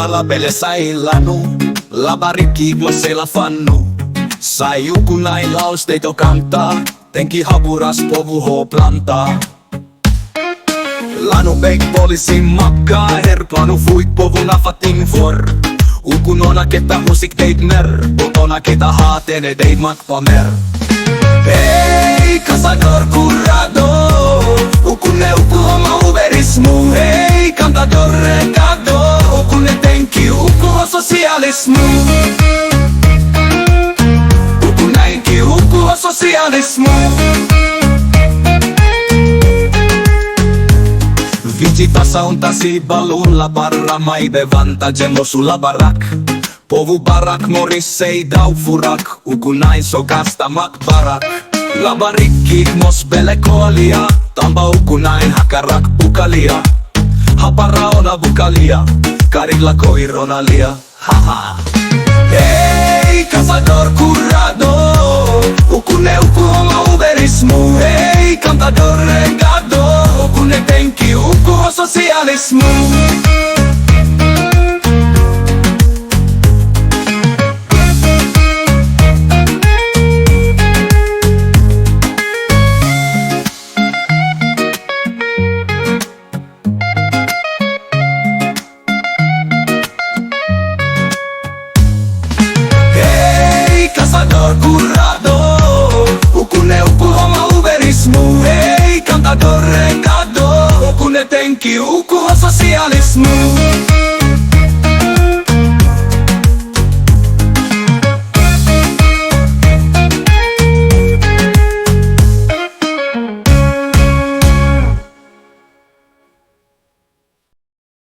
Ona La Bele Sai Lanu, Labarikk la fannu. Sai Ukun nain laos deit kanttaa, Tenkii haburas Povu plantaa. Lanu beikk polisi makk kaerr, Planu fuikk Povu nafattin foerr. Ukun Ona ketta husikk deit merr, Ona keta hatene deit makk pamerr. Heyy Kasadorr Ukun oma uberismu. Heyy Kasadorr Ukun Tenkii Ukun sosialismu. Ukun näinkin Ukun sosialismu. Vitsi tasa on tasi balun la barra maibe vanta gemosu Labarikk. Povu barak morissei dau furak, Ukun nain sokasta makk barak. Labarikk mos bele koalia, tamba Ukun nain hakarak bukalia. Hapara ona bukalia, karilla koironalia. Haha. Heyy Kasadorr Ukun oma uberismu. Heyy Kasadorr Ukun Tenkii Ukun sosialismu. Kasadorr Ukun oma uberismu. Heyy Kasadorr Ukun Tenkii Ukun sosialismu.